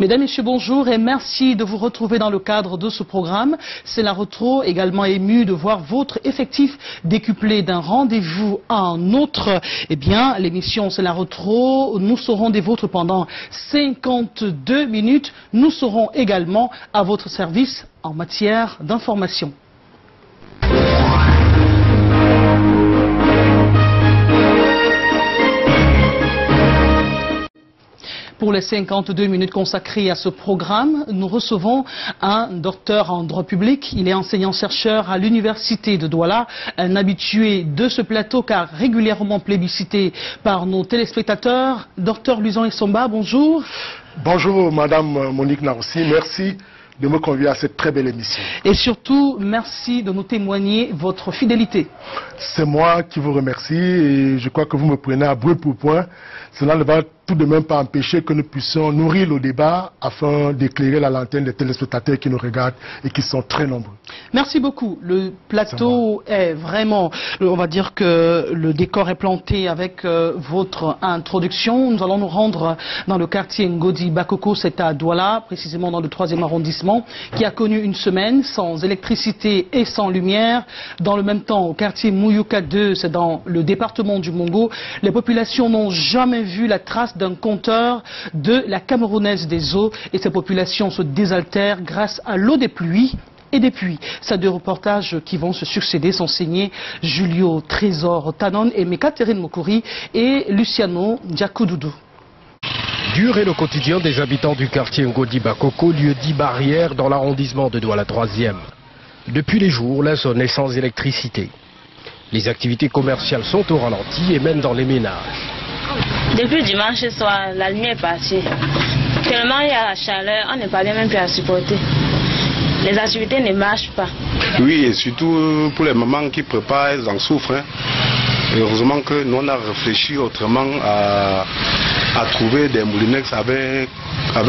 Mesdames, Messieurs, bonjour et merci de vous retrouver dans le cadre de ce programme. C'est la Retro, également ému de voir votre effectif décuplé d'un rendez-vous à un autre. Eh bien, l'émission C'est la Retro, nous serons des vôtres pendant 52 minutes. Nous serons également à votre service en matière d'information. Pour les 52 minutes consacrées à ce programme, nous recevons un docteur en droit public. Il est enseignant-chercheur à l'université de Douala, un habitué de ce plateau car régulièrement plébiscité par nos téléspectateurs. Docteur Luisan Essomba, bonjour. Bonjour Madame Monique Narossi, merci de me convier à cette très belle émission. Et surtout, merci de nous témoigner votre fidélité. C'est moi qui vous remercie et je crois que vous me prenez à brûle pour point. Cela ne va tout de même pas empêcher que nous puissions nourrir le débat afin d'éclairer la lanterne des téléspectateurs qui nous regardent et qui sont très nombreux. Merci beaucoup. Le plateau est vraiment, on va dire que le décor est planté avec votre introduction. Nous allons nous rendre dans le quartier Ngodi Bakoko, c'est à Douala, précisément dans le 3e arrondissement, qui a connu une semaine sans électricité et sans lumière. Dans le même temps, au quartier Mouyouka 2, c'est dans le département du Mongo, les populations n'ont jamais vu la trace d'un compteur de la Camerounaise des eaux et ces populations se désaltèrent grâce à l'eau des pluies et des puits. Ces deux reportages qui vont se succéder sont signés Julio Trésor Tanon et Mekaterine Mokuri et Luciano Diakodoudou. Dur est le quotidien des habitants du quartier Ngodi Bakoko, lieu dit barrière dans l'arrondissement de Douala 3e. Depuis les jours, la zone est sans électricité. Les activités commerciales sont au ralenti et même dans les ménages. Depuis dimanche soir, la lumière est partie. Tellement il y a la chaleur, on n'est pas même plus à supporter. Les activités ne marchent pas. Oui, et surtout pour les mamans qui préparent, elles en souffrent. Hein. Heureusement que nous on a réfléchi autrement à trouver des moulinex avec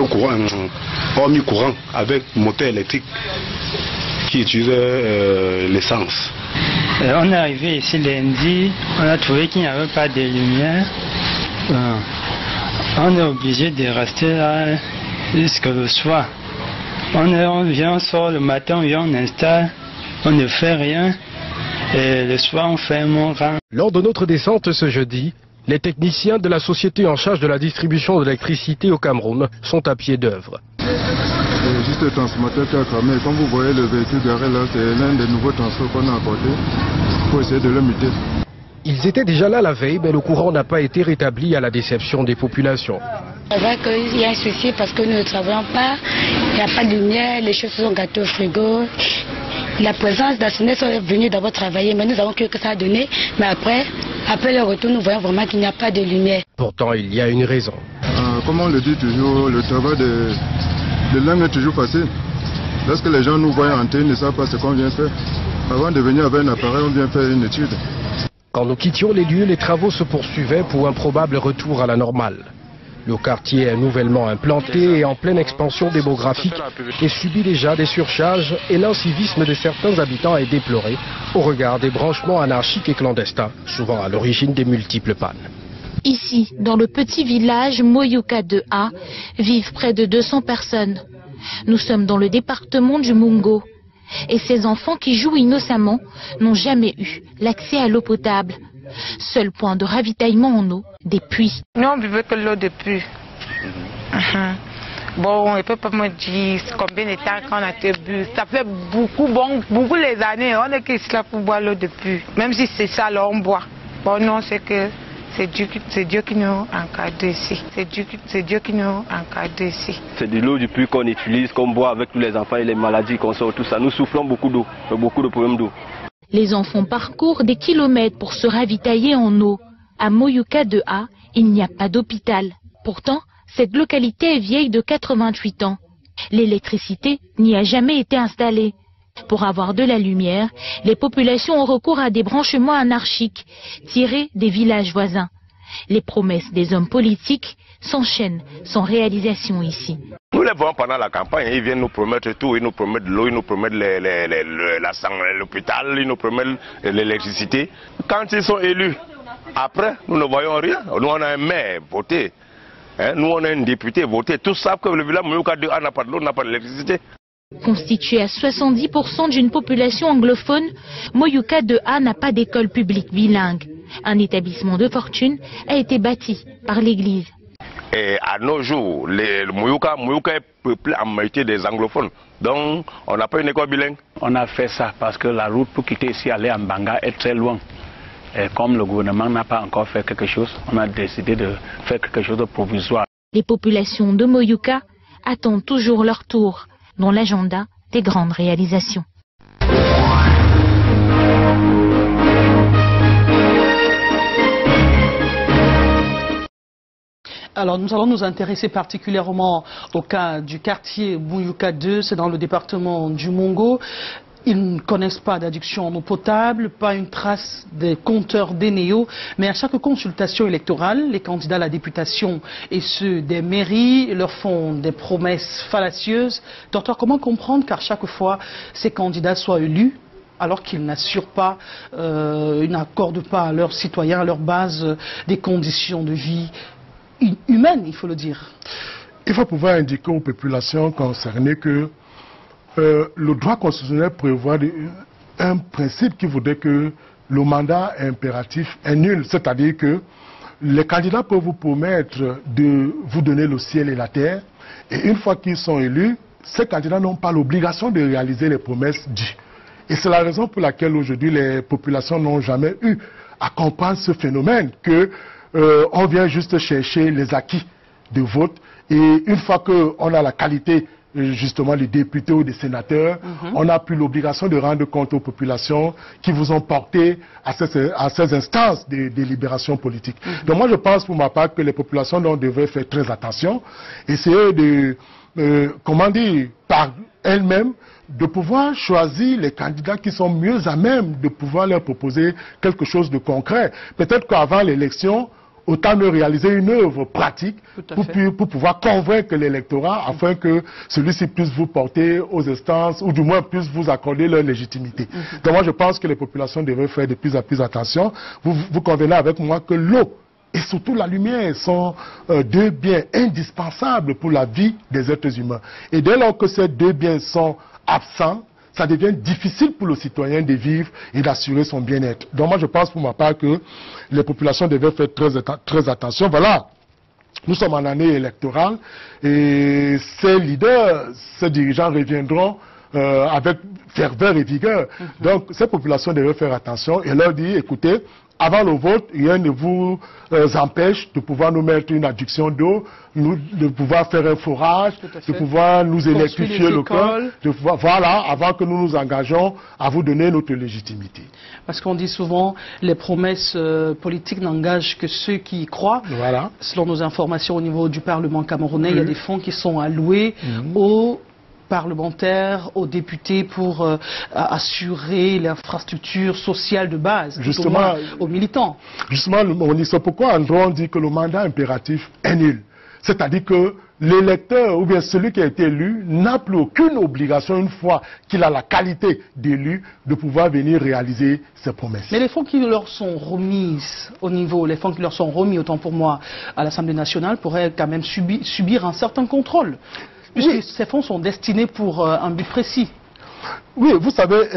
courant, hormis courant, avec moteur électrique qui utilisait l'essence. On est arrivé ici lundi, on a trouvé qu'il n'y avait pas de lumière. On est obligé de rester là jusqu'au soir. On vient, on sort le matin, on vient, on installe, on ne fait rien. Et le soir, on fait mon rang. Lors de notre descente ce jeudi, les techniciens de la société en charge de la distribution de l'électricité au Cameroun sont à pied d'œuvre. Juste le transformateur qui a cramé. Comme vous voyez le véhicule garé là, c'est l'un des nouveaux transports qu'on a apporté pour essayer de le muter. Ils étaient déjà là la veille, mais le courant n'a pas été rétabli à la déception des populations. C'est vrai qu'il y a un souci parce que nous ne travaillons pas, il n'y a pas de lumière, les choses sont gâtées au frigo. La présence d'Assunès est venue d'abord travailler, mais nous avons cru que ça a donné. Mais après le retour, nous voyons vraiment qu'il n'y a pas de lumière. Pourtant, il y a une raison. Comme on le dit toujours, le travail de langue est toujours facile. Lorsque les gens nous voient entrer, ils ne savent pas ce qu'on vient faire. Avant de venir avec un appareil, on vient faire une étude. Quand nous quittions les lieux, les travaux se poursuivaient pour un probable retour à la normale. Le quartier est nouvellement implanté et en pleine expansion démographique et subit déjà des surcharges et l'incivisme de certains habitants est déploré au regard des branchements anarchiques et clandestins, souvent à l'origine des multiples pannes. Ici, dans le petit village Moyouka 2A, vivent près de 200 personnes. Nous sommes dans le département du Mongo. Et ces enfants qui jouent innocemment n'ont jamais eu l'accès à l'eau potable. Seul point de ravitaillement en eau, des puits. Nous on buvait que l'eau de puits. Bon, on ne peut pas me dire combien de temps qu'on a été bu. Ça fait beaucoup les années. On est qu'ici là pour boire l'eau de puits. Même si c'est ça, là on boit. Bon, non, c'est que c'est Dieu qui nous encadre ici. C'est Dieu qui nous encadre ici. C'est de l'eau du puits qu'on utilise, qu'on boit avec tous les enfants et les maladies qu'on sort, tout ça. Nous souffrons beaucoup d'eau, beaucoup de problèmes d'eau. Les enfants parcourent des kilomètres pour se ravitailler en eau. À Moyouka 2A, il n'y a pas d'hôpital. Pourtant, cette localité est vieille de 88 ans. L'électricité n'y a jamais été installée. Pour avoir de la lumière, les populations ont recours à des branchements anarchiques tirés des villages voisins. Les promesses des hommes politiques s'enchaînent sans réalisation ici. Nous les voyons pendant la campagne, ils viennent nous promettre tout, ils nous promettent l'eau, ils nous promettent l'hôpital, ils nous promettent l'électricité. Quand ils sont élus, après, nous ne voyons rien. Nous on a un maire voté Hein? Nous, on a un député voté. Tous savent que le village Moyouka 2A n'a pas de l'eau, n'a pas d'électricité. Constitué à 70% d'une population anglophone, Moyouka 2A n'a pas d'école publique bilingue. Un établissement de fortune a été bâti par l'église. Et à nos jours, le Moyouka est peuplé en majorité des anglophones. Donc, on n'a pas une école bilingue. On a fait ça parce que la route pour quitter ici, aller à Mbanga est très loin. Et comme le gouvernement n'a pas encore fait quelque chose, on a décidé de faire quelque chose de provisoire. Les populations de Moyouka attendent toujours leur tour dans l'agenda des grandes réalisations. Alors nous allons nous intéresser particulièrement au cas du quartier Moyouka 2, c'est dans le département du Mongo. Ils ne connaissent pas d'adduction en eau potable, pas une trace des compteurs d'Eneo, mais à chaque consultation électorale, les candidats à la députation et ceux des mairies leur font des promesses fallacieuses. Docteur, comment comprendre qu'à chaque fois ces candidats soient élus alors qu'ils n'assurent pas, ils n'accordent pas à leurs citoyens, à leur base, des conditions de vie humaines, il faut le dire? Il faut pouvoir indiquer aux populations concernées que le droit constitutionnel prévoit un principe qui voudrait que le mandat impératif est nul. C'est-à-dire que les candidats peuvent vous promettre de vous donner le ciel et la terre. Et une fois qu'ils sont élus, ces candidats n'ont pas l'obligation de réaliser les promesses dites. Et c'est la raison pour laquelle aujourd'hui les populations n'ont jamais eu à comprendre ce phénomène que on vient juste chercher les acquis de vote. Et une fois qu'on a la qualité justement les députés ou des sénateurs, on n'a plus l'obligation de rendre compte aux populations qui vous ont porté à ces instances de délibération politique. Donc moi je pense pour ma part que les populations devraient faire très attention, essayer de, comment dire, par elles-mêmes, de pouvoir choisir les candidats qui sont mieux à même de pouvoir leur proposer quelque chose de concret. Peut-être qu'avant l'élection, autant de réaliser une œuvre pratique pour pouvoir convaincre l'électorat afin que celui-ci puisse vous porter aux instances ou du moins puisse vous accorder leur légitimité. Donc moi je pense que les populations devraient faire de plus en plus attention. Vous convenez avec moi que l'eau et surtout la lumière sont deux biens indispensables pour la vie des êtres humains. Et dès lors que ces deux biens sont absents, ça devient difficile pour le citoyen de vivre et d'assurer son bien-être. Donc moi je pense pour ma part que les populations devraient faire très attention. Voilà, nous sommes en année électorale et ces leaders, ces dirigeants reviendront avec ferveur et vigueur. Donc ces populations devraient faire attention et leur dire, écoutez, avant le vote, rien ne vous empêche de pouvoir nous mettre une adduction d'eau, de pouvoir faire un forage, de pouvoir nous électrifier le cœur, voilà, avant que nous nous engageons à vous donner notre légitimité. Parce qu'on dit souvent, les promesses politiques n'engagent que ceux qui y croient. Voilà. Selon nos informations au niveau du Parlement camerounais, il y a des fonds qui sont alloués aux parlementaires, aux députés pour assurer l'infrastructure sociale de base, justement, aux militants. Justement, c'est pourquoi Andron dit que le mandat impératif est nul. C'est-à-dire que l'électeur ou bien celui qui a été élu n'a plus aucune obligation, une fois qu'il a la qualité d'élu, de pouvoir venir réaliser ses promesses. Mais les fonds qui leur sont remis au niveau, les fonds qui leur sont remis, autant pour moi, à l'Assemblée nationale, pourraient quand même subir un certain contrôle. Puisque ces fonds sont destinés pour un but précis. Oui, vous savez,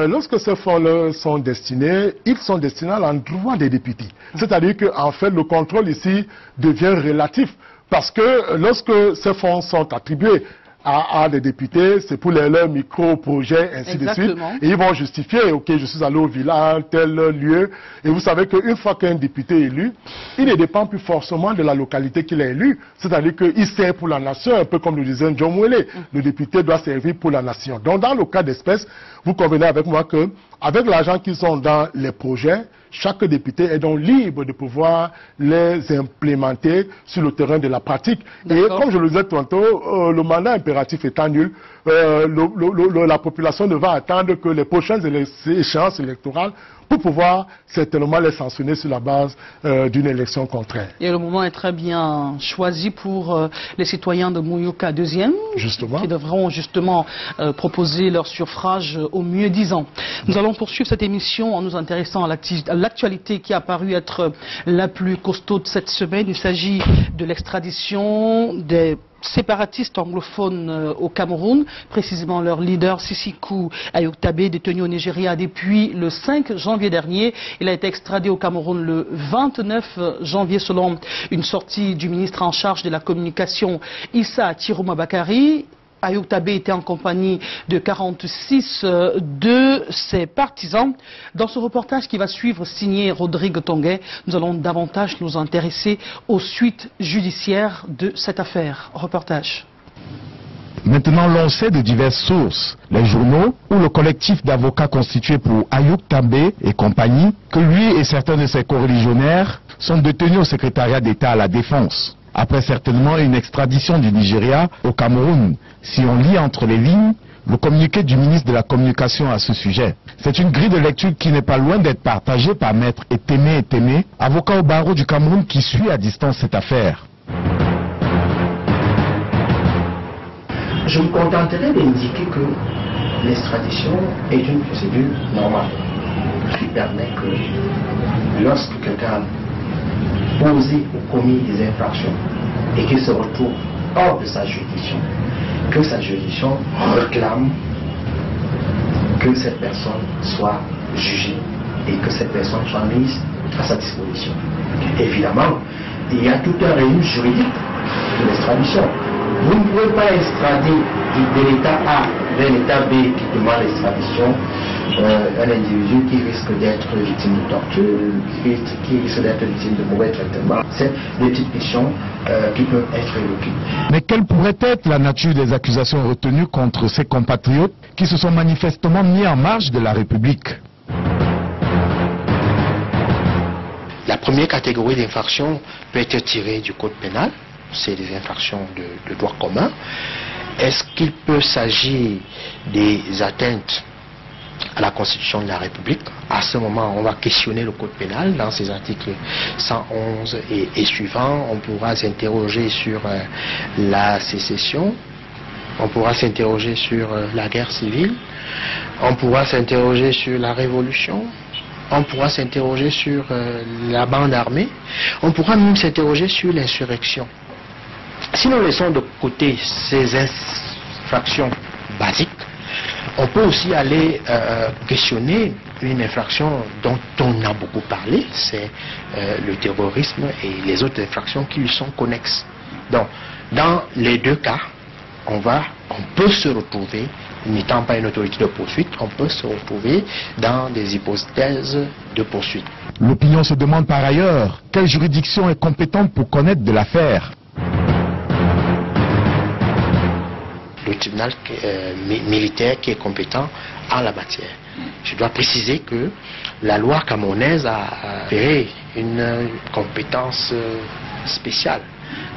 lorsque ces fonds sont destinés, ils sont destinés à l'endroit des députés. C'est-à-dire qu'en fait, le contrôle ici devient relatif. Parce que lorsque ces fonds sont attribués à des députés, c'est pour leurs micro-projets, ainsi de suite. Et ils vont justifier, ok, je suis allé au village, tel lieu. Et vous savez qu'une fois qu'un député est élu, il ne dépend plus forcément de la localité qu'il est élu. C'est-à-dire qu'il sert pour la nation, un peu comme le disait John Mwele. Le député doit servir pour la nation. Donc dans le cas d'espèce, vous convenez avec moi que avec l'argent qu'ils ont dans les projets, chaque député est donc libre de pouvoir les implémenter sur le terrain de la pratique. Et comme je le disais tantôt, le mandat impératif étant nul, la population ne va attendre que les prochaines échéances électorales pour pouvoir certainement les sanctionner sur la base d'une élection contraire. Et le moment est très bien choisi pour les citoyens de Mouyouka 2e, qui devront justement proposer leur suffrage au mieux disant. Nous allons poursuivre cette émission en nous intéressant à l'actualité qui a paru être la plus costaud de cette semaine. Il s'agit de l'extradition des séparatistes anglophones au Cameroun, précisément leur leader Sisikou Ayoktabe, détenu au Nigeria depuis le 5 janvier dernier. Il a été extradé au Cameroun le 29 janvier selon une sortie du ministre en charge de la communication Issa Tiroma Bakari. Ayoktabe était en compagnie de 46 de ses partisans. Dans ce reportage qui va suivre, signé Rodrigue Tonguet, nous allons davantage nous intéresser aux suites judiciaires de cette affaire. Reportage. Maintenant, l'on sait de diverses sources, les journaux ou le collectif d'avocats constitué pour Ayoktabe et compagnie, que lui et certains de ses coreligionnaires sont détenus au secrétariat d'État à la Défense. Après certainement une extradition du Nigeria au Cameroun, si on lit entre les lignes le communiqué du ministre de la Communication à ce sujet. C'est une grille de lecture qui n'est pas loin d'être partagée par Maître Etémé, avocat au barreau du Cameroun qui suit à distance cette affaire. Je me contenterai d'indiquer que l'extradition est une procédure normale qui permet que lorsque quelqu'un posé ou commis des infractions et qu'il se retrouve hors de sa juridiction, que sa juridiction réclame que cette personne soit jugée et que cette personne soit mise à sa disposition. Évidemment, il y a tout un régime juridique de l'extradition. Vous ne pouvez pas extrader de l'état A vers l'état B qui demande l'extradition un individu qui risque d'être victime de torture, qui risque d'être victime de mauvais traitements. C'est des petites questions qui peuvent être évoquées. Mais quelle pourrait être la nature des accusations retenues contre ces compatriotes qui se sont manifestement mis en marge de la République? La première catégorie d'infractions peut être tirée du code pénal. C'est des infractions de droit commun. Est-ce qu'il peut s'agir des atteintes à la Constitution de la République? À ce moment, on va questionner le code pénal dans ses articles 111 et suivants. On pourra s'interroger sur la sécession, on pourra s'interroger sur la guerre civile, on pourra s'interroger sur la révolution, on pourra s'interroger sur la bande armée, on pourra même s'interroger sur l'insurrection. Si nous laissons de côté ces infractions basiques, on peut aussi aller questionner une infraction dont on a beaucoup parlé, c'est le terrorisme et les autres infractions qui lui sont connexes. Donc, dans les deux cas, on peut se retrouver, n'étant pas une autorité de poursuite, on peut se retrouver dans des hypothèses de poursuite. L'opinion se demande par ailleurs quelle juridiction est compétente pour connaître de l'affaire. Le tribunal militaire qui est compétent en la matière. Je dois préciser que la loi camerounaise a créé une compétence spéciale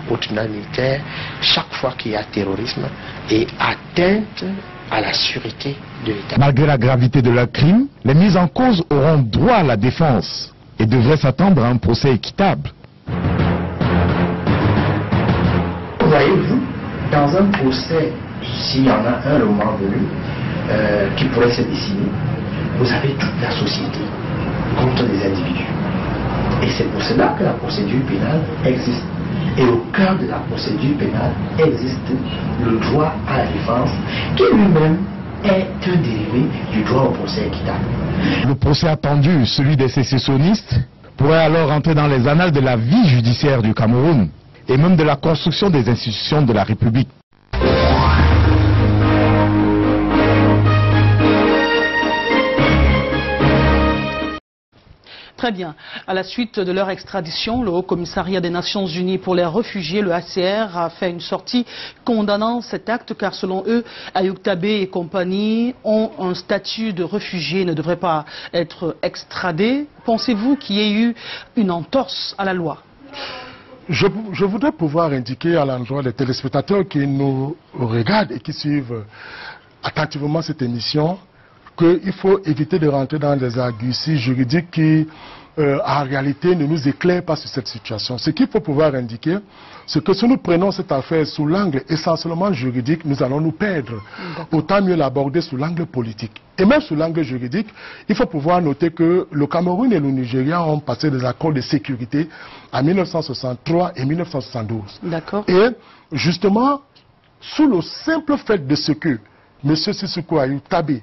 au tribunal militaire chaque fois qu'il y a terrorisme et atteinte à la sûreté de l'État. Malgré la gravité de leur crime, les mises en cause auront droit à la défense et devraient s'attendre à un procès équitable. Voyez-vous, dans un procès, s'il y en a un le moment venu qui pourrait se dessiner, vous avez toute la société contre les individus. Et c'est pour cela que la procédure pénale existe. Et au cœur de la procédure pénale existe le droit à la défense qui lui-même est un dérivé du droit au procès équitable. Le procès attendu, celui des sécessionnistes, pourrait alors entrer dans les annales de la vie judiciaire du Cameroun et même de la construction des institutions de la République. Très bien. À la suite de leur extradition, le Haut Commissariat des Nations Unies pour les réfugiés, le HCR, a fait une sortie condamnant cet acte car selon eux, Ayoktabe et compagnie ont un statut de réfugié et ne devraient pas être extradés. Pensez-vous qu'il y ait eu une entorse à la loi? Je voudrais pouvoir indiquer à l'endroit des téléspectateurs qui nous regardent et qui suivent attentivement cette émission qu'il faut éviter de rentrer dans des arguties juridiques qui, en réalité, ne nous éclairent pas sur cette situation. Ce qu'il faut pouvoir indiquer, c'est que si nous prenons cette affaire sous l'angle essentiellement juridique, nous allons nous perdre. Autant mieux l'aborder sous l'angle politique. Et même sous l'angle juridique, il faut pouvoir noter que le Cameroun et le Nigeria ont passé des accords de sécurité en 1963 et 1972. D'accord. Et justement, sous le simple fait de ce que M. Sissoko Ayou Tabé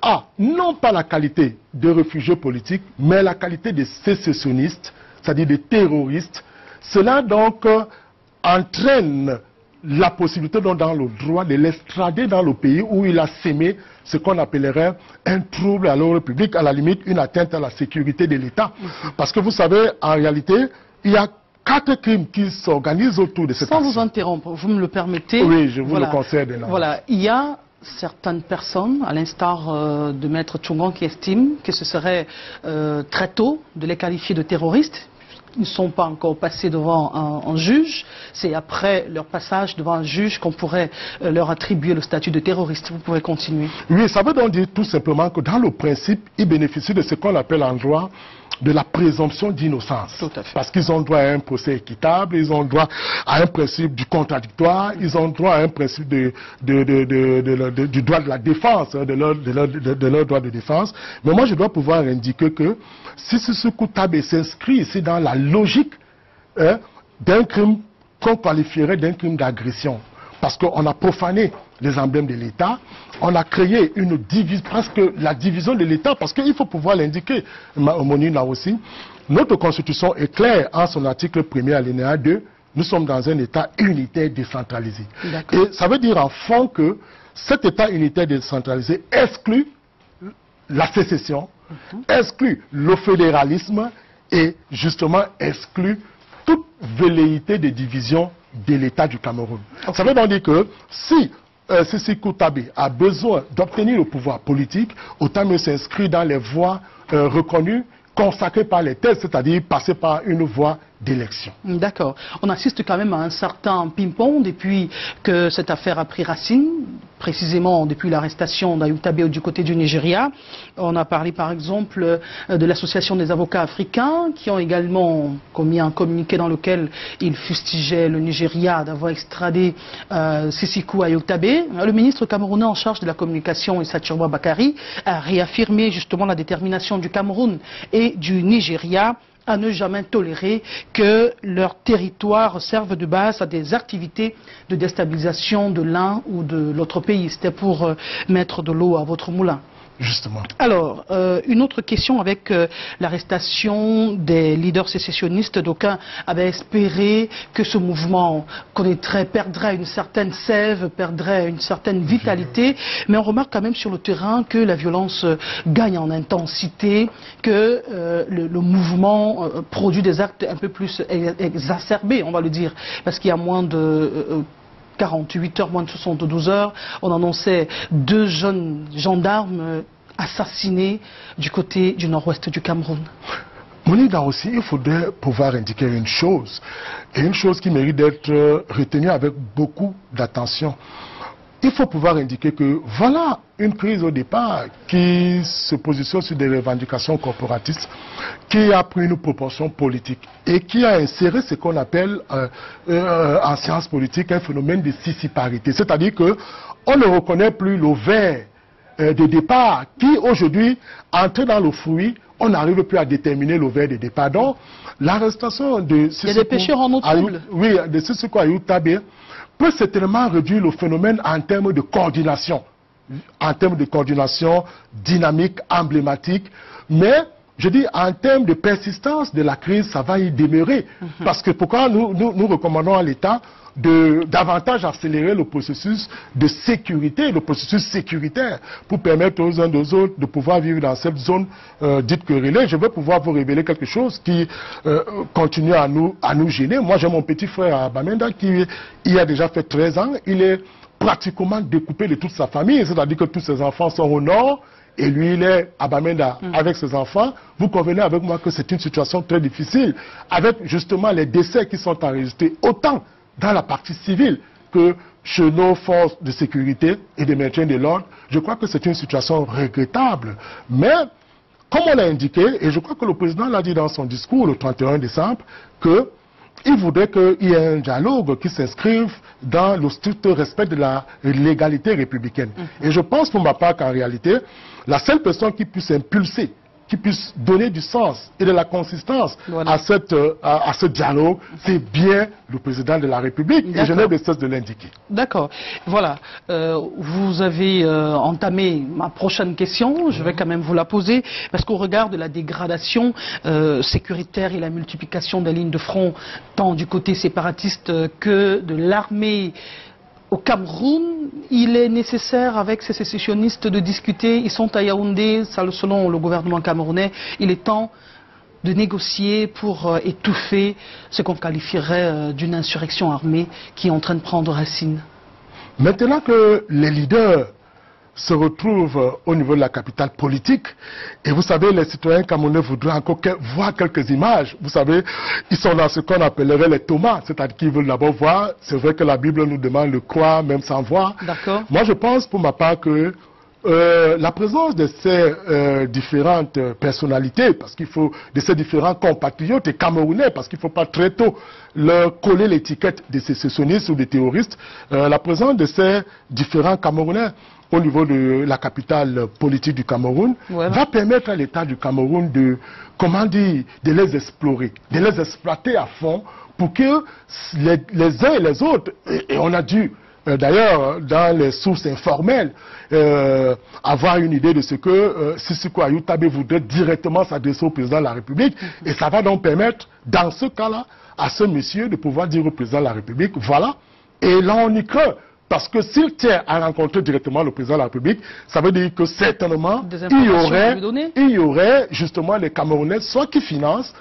a non pas la qualité de réfugié politique, mais la qualité de sécessionniste, c'est-à-dire de terroriste, cela donc entraîne la possibilité donc dans le droit de l'extrader dans le pays où il a sémé ce qu'on appellerait un trouble à l'ordre public, à la limite une atteinte à la sécurité de l'État. Parce que vous savez, en réalité, il y a 4 crimes qui s'organisent autour de cette action. Sans vous interrompre, vous me le permettez. Oui, je vous le concède. Voilà, il y a certaines personnes, à l'instar de Maître Tchongan, qui estiment que ce serait très tôt de les qualifier de terroristes. Ils ne sont pas encore passés devant un juge. C'est après leur passage devant un juge qu'on pourrait leur attribuer le statut de terroriste. Vous pouvez continuer. Oui, ça veut donc dire tout simplement que dans le principe, ils bénéficient de ce qu'on appelle en droit de la présomption d'innocence. Parce qu'ils ont droit à un procès équitable, ils ont droit à un principe du contradictoire, ils ont droit à un principe du droit de la défense, de leur droit de défense. Mais moi, je dois pouvoir indiquer que si ce Tabé s'inscrit ici dans la logique d'un crime qu'on qualifierait d'un crime d'agression, parce qu'on a profané les emblèmes de l'État, on a créé une division, presque la division de l'État, parce qu'il faut pouvoir l'indiquer, Monina aussi. Notre Constitution est claire en son article 1er alinéa 2, nous sommes dans un État unitaire décentralisé. Et ça veut dire en fond que cet État unitaire décentralisé exclut la sécession, exclut le fédéralisme et justement exclut toute velléité de division de l'État du Cameroun. Ça veut donc dire que si Sissoko Tabé a besoin d'obtenir le pouvoir politique, autant mieux s'inscrire dans les voies reconnues, consacrées par les textes, c'est-à-dire passer par une voie d'élection. D'accord. On assiste quand même à un certain ping-pong depuis que cette affaire a pris racine, précisément depuis l'arrestation d'Ayou Tabé du côté du Nigeria. On a parlé par exemple de l'association des avocats africains qui ont également commis un communiqué dans lequel ils fustigeaient le Nigeria d'avoir extradé Sissoko Ayou Tabé. Le ministre camerounais en charge de la communication, Issa Tchirwa Bakari, a réaffirmé justement la détermination du Cameroun et du Nigeria à ne jamais tolérer que leur territoire serve de base à des activités de déstabilisation de l'un ou de l'autre pays. C'était pour mettre de l'eau à votre moulin. Justement. Alors, une autre question avec l'arrestation des leaders sécessionnistes. D'aucuns avaient espéré que ce mouvement perdrait une certaine sève, perdrait une certaine vitalité. Mais on remarque quand même sur le terrain que la violence gagne en intensité, que le mouvement produit des actes un peu plus exacerbés, on va le dire. Parce qu'il y a moins de 48 heures, moins de 72 heures, on annonçait 2 jeunes gendarmes assassinés du côté du nord-ouest du Cameroun. Monida aussi, il faudrait pouvoir indiquer une chose, et une chose qui mérite d'être retenue avec beaucoup d'attention. Il faut pouvoir indiquer que voilà une crise au départ qui se positionne sur des revendications corporatistes, qui a pris une proportion politique et qui a inséré ce qu'on appelle en sciences politiques un phénomène de sissiparité. C'est-à-dire qu'on ne reconnaît plus le ver de départ qui aujourd'hui, entré dans le fruit, on n'arrive plus à déterminer le ver de départ. Donc, l'arrestation de Sissoko... Il y a des pêcheurs en eau trouble. Oui, de Sissoko Ayou Tabé peut certainement réduire le phénomène en termes de coordination, dynamique, emblématique, mais je dis en termes de persistance de la crise, ça va y demeurer. Parce que pourquoi nous recommandons à l'État de davantage accélérer le processus de sécurité, le processus sécuritaire, pour permettre aux uns aux autres de pouvoir vivre dans cette zone dite querellée. Je veux pouvoir vous révéler quelque chose qui continue à nous gêner. Moi, j'ai mon petit frère à Bamenda qui il a déjà fait 13 ans. Il est pratiquement découpé de toute sa famille, c'est-à-dire que tous ses enfants sont au nord, et lui, il est à Bamenda avec ses enfants. Vous convenez avec moi que c'est une situation très difficile, avec justement les décès qui sont enregistrés, autant dans la partie civile que chez nos forces de sécurité et de maintien de l'ordre, je crois que c'est une situation regrettable. Mais, comme on l'a indiqué, et je crois que le président l'a dit dans son discours le 31 décembre, qu'il voudrait qu'il y ait un dialogue qui s'inscrive dans le strict respect de la légalité républicaine. Et je pense pour ma part qu'en réalité, la seule personne qui puisse impulser, qui puisse donner du sens et de la consistance à ce dialogue, c'est bien le président de la République, et je n'ai de cesse de l'indiquer. D'accord. Voilà. Vous avez entamé ma prochaine question, je vais quand même vous la poser, parce qu'au regard de la dégradation sécuritaire et la multiplication des lignes de front, tant du côté séparatiste que de l'armée, au Cameroun, il est nécessaire avec ces sécessionnistes de discuter. Ils sont à Yaoundé, selon le gouvernement camerounais. Il est temps de négocier pour étouffer ce qu'on qualifierait d'une insurrection armée qui est en train de prendre racine. Maintenant que les leaders se retrouvent au niveau de la capitale politique, et vous savez, les citoyens camerounais voudraient encore voir quelques images. Vous savez, ils sont dans ce qu'on appellerait les Thomas, c'est-à-dire qu'ils veulent d'abord voir. C'est vrai que la Bible nous demande de croire même sans voir. Moi, je pense pour ma part que la présence de ces différentes personnalités, de ces différents compatriotes et camerounais, parce qu'il ne faut pas très tôt leur coller l'étiquette de sécessionnistes ou de terroristes, la présence de ces différents Camerounais au niveau de la capitale politique du Cameroun, va permettre à l'État du Cameroun de les explorer, de les exploiter à fond pour que les uns et les autres, et on a dû d'ailleurs dans les sources informelles avoir une idée de ce que Sissoko Ayoutabé voudrait directement s'adresser au président de la République, et ça va donc permettre dans ce cas-là à ce monsieur de pouvoir dire au président de la République, voilà, et là on y craint. Parce que s'il tient à rencontrer directement le président de la République, ça veut dire que certainement, il y aurait justement les Camerounais, soit qui financent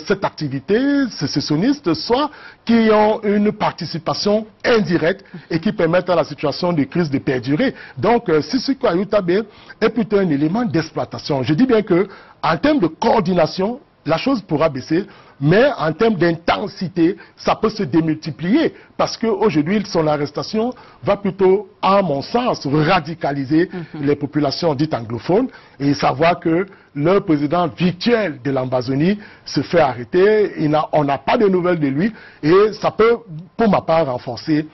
cette activité sécessionniste, soit qui ont une participation indirecte et qui permettent à la situation de crise de perdurer. Donc, Sissoko Ayoutabé est plutôt un élément d'exploitation. Je dis bien que, en termes de coordination, la chose pourra baisser, mais en termes d'intensité, ça peut se démultiplier, parce qu'aujourd'hui, son arrestation va plutôt, à mon sens, radicaliser les populations dites anglophones, et savoir que le président virtuel de l'Ambazonie se fait arrêter, on n'a pas de nouvelles de lui, et ça peut, pour ma part, renforcer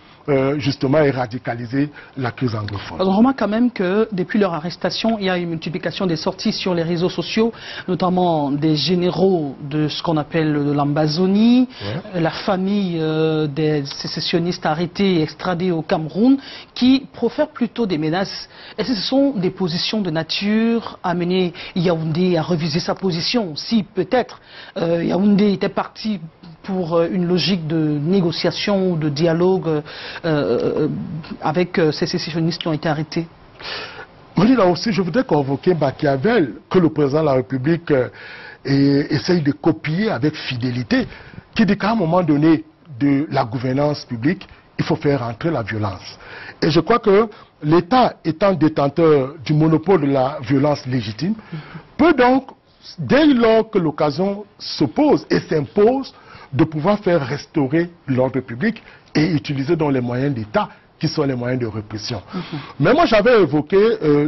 justement et radicaliser la crise anglophone. On remarque quand même que depuis leur arrestation, il y a une multiplication des sorties sur les réseaux sociaux, notamment des généraux de ce qu'on appelle l'Ambazonie, la famille des sécessionnistes arrêtés et extradés au Cameroun, qui profèrent plutôt des menaces. Est-ce que ce sont des positions de nature à mener Yaoundé à reviser sa position? Si peut-être Yaoundé était parti pour une logique de négociation ou de dialogue avec ces sécessionnistes qui ont été arrêtés? Moi, là aussi, je voudrais convoquer Machiavel, que le président de la République essaye de copier avec fidélité, qui dit qu'à un moment donné de la gouvernance publique, il faut faire entrer la violence. Et je crois que l'État, étant détenteur du monopole de la violence légitime, peut donc, dès lors que l'occasion s'oppose et s'impose, de pouvoir faire restaurer l'ordre public et utiliser donc les moyens d'État qui sont les moyens de répression. Mais moi j'avais évoqué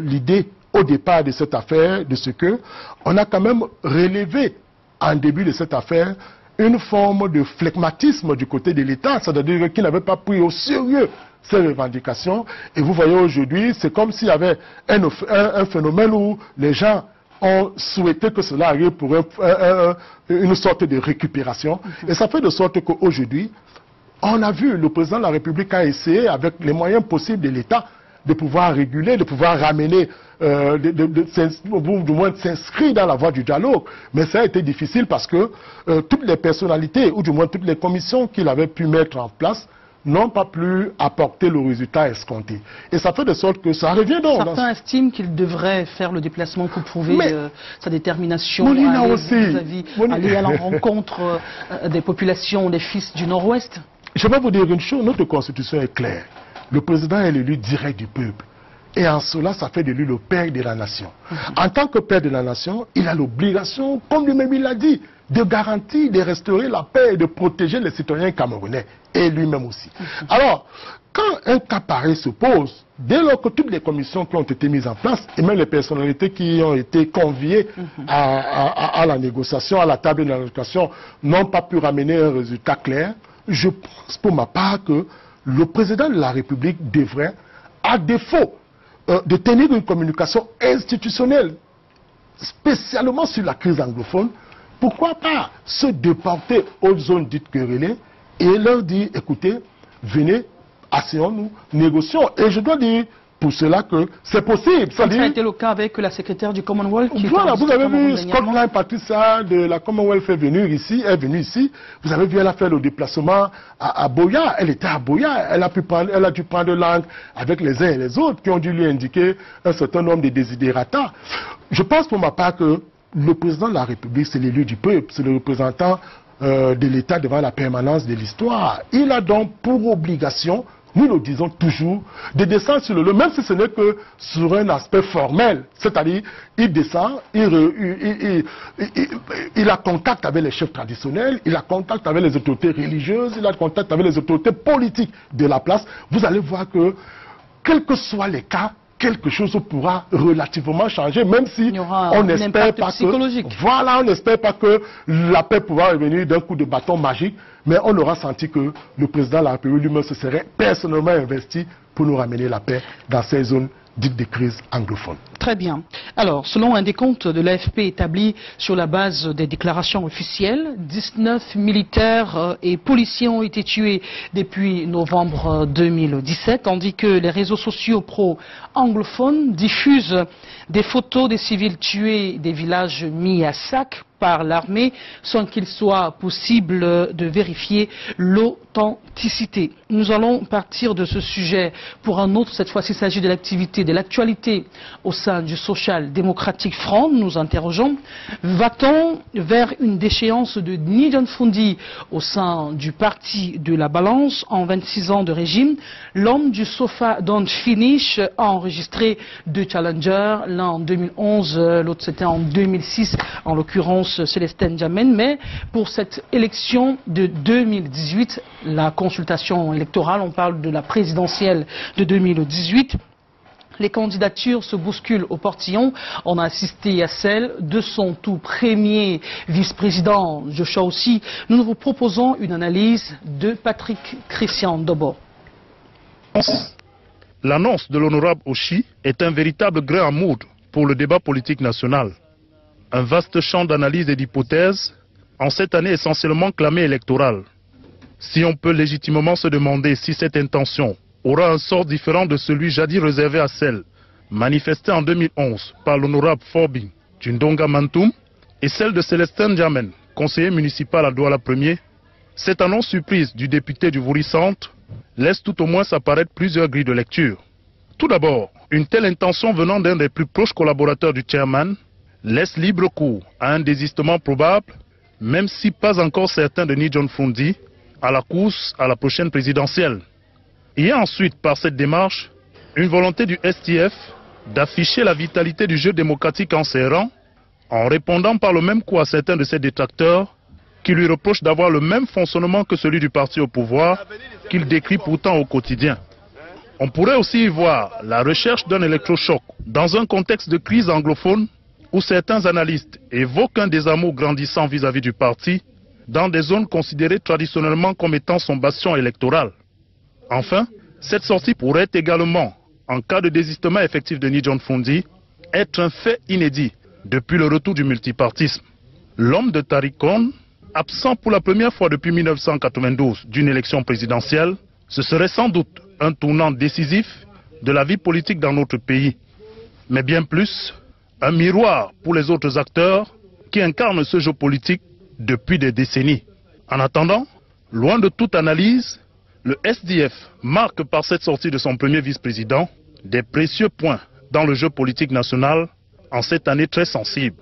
l'idée au départ de cette affaire, de ce que on a quand même relevé en début de cette affaire une forme de phlegmatisme du côté de l'État, c'est-à-dire qu'il n'avait pas pris au sérieux ces revendications. Et vous voyez aujourd'hui, c'est comme s'il y avait un phénomène où les gens ont souhaité que cela arrive pour une sorte de récupération. Et ça fait de sorte qu'aujourd'hui, on a vu, le président de la République a essayé, avec les moyens possibles de l'État, de pouvoir réguler, de pouvoir ramener, du moins de s'inscrire dans la voie du dialogue. Mais ça a été difficile parce que toutes les personnalités, ou du moins toutes les commissions qu'il avait pu mettre en place, n'ont pas pu apporter le résultat escompté. Et ça fait de sorte que ça revient donc. Certains estiment qu'il devrait faire le déplacement pour prouver sa détermination à aller à la rencontre des populations, des fils du Nord-Ouest. Je vais vous dire une chose, notre constitution est claire. Le président est l'élu direct du peuple. Et en cela, ça fait de lui le père de la nation. En tant que père de la nation, il a l'obligation, comme lui-même il l'a dit, de garantir, de restaurer la paix et de protéger les citoyens camerounais, et lui-même aussi. Alors, quand un cas pareil se pose, dès lors que toutes les commissions qui ont été mises en place, et même les personnalités qui ont été conviées à la négociation, à la table de la négociation, n'ont pas pu ramener un résultat clair, je pense pour ma part que le président de la République devrait, à défaut de tenir une communication institutionnelle, spécialement sur la crise anglophone, pourquoi pas se déporter aux zones dites querellées et leur dire, écoutez, venez, asseyons-nous, négocions. Et je dois dire pour cela que c'est possible. Ça a été le cas avec la secrétaire du Commonwealth. Voilà, vous avez vu Scotland Patricia de la Commonwealth est venue ici. Vous avez vu, elle a fait le déplacement à Boya. Elle était à Boya. Elle a dû prendre langue avec les uns et les autres qui ont dû lui indiquer un certain nombre de desiderata. Je pense pour ma part que le président de la République, c'est l'élu du peuple, c'est le représentant de l'État devant la permanence de l'histoire. Il a donc pour obligation, nous le disons toujours, de descendre sur le lieu, même si ce n'est que sur un aspect formel. C'est-à-dire, il descend, il a contact avec les chefs traditionnels, il a contact avec les autorités religieuses, il a contact avec les autorités politiques de la place. Vous allez voir que, quels que soient les cas, quelque chose pourra relativement changer, même si on n'espère pas que, voilà, on n'espère pas que la paix pourra revenir d'un coup de bâton magique, mais on aura senti que le président de la République lui-même se serait personnellement investi pour nous ramener la paix dans ces zones dites de crise anglophone. Très bien. Alors, selon un décompte de l'AFP établi sur la base des déclarations officielles, 19 militaires et policiers ont été tués depuis novembre 2017, tandis que les réseaux sociaux pro-anglophones diffusent des photos des civils tués, des villages mis à sac par l'armée sans qu'il soit possible de vérifier l'authenticité. Nous allons partir de ce sujet pour un autre. Cette fois-ci, il s'agit de l'actualité au sein du Social Democratic Front. Nous interrogeons, va-t-on vers une déchéance de Nidjon Fundi au sein du parti de la balance en 26 ans de régime? L'homme du sofa don't finish a enregistré 2 challengers, l'un en 2011, l'autre c'était en 2006, en l'occurrence Célestin Djamène, mais pour cette élection de 2018, la consultation électorale, on parle de la présidentielle de 2018, les candidatures se bousculent au portillon. On a assisté à celle de son tout premier vice-président, Joshua aussi. Nous vous proposons une analyse de Patrick Christian Dobo. L'annonce de l'honorable Oshi est un véritable grain à moudre pour le débat politique national. Un vaste champ d'analyse et d'hypothèses en cette année essentiellement clamée électorale. Si on peut légitimement se demander si cette intention aura un sort différent de celui jadis réservé à celle manifestée en 2011 par l'honorable Forbing Tundonga Mantoum et celle de Célestin Djamène, conseiller municipal à Douala 1er, cette annonce surprise du député du Vouri Centre laisse tout au moins apparaître plusieurs grilles de lecture. Tout d'abord, une telle intention venant d'un des plus proches collaborateurs du chairman laisse libre cours à un désistement probable, même si pas encore certain de Nidjon Fundi, à la course à la prochaine présidentielle. Il y a ensuite, par cette démarche, une volonté du STF d'afficher la vitalité du jeu démocratique en ses rangs, en répondant par le même coup à certains de ses détracteurs qui lui reprochent d'avoir le même fonctionnement que celui du parti au pouvoir, qu'il décrit pourtant au quotidien. On pourrait aussi y voir la recherche d'un électrochoc dans un contexte de crise anglophone où certains analystes évoquent un désamour grandissant vis-à-vis du parti dans des zones considérées traditionnellement comme étant son bastion électoral. Enfin, cette sortie pourrait également, en cas de désistement effectif de Nidjon Fundi, être un fait inédit depuis le retour du multipartisme. L'homme de Tarikon, absent pour la première fois depuis 1992 d'une élection présidentielle, ce serait sans doute un tournant décisif de la vie politique dans notre pays. Mais bien plus, un miroir pour les autres acteurs qui incarnent ce jeu politique depuis des décennies. En attendant, loin de toute analyse, le SDF marque par cette sortie de son premier vice-président des précieux points dans le jeu politique national en cette année très sensible.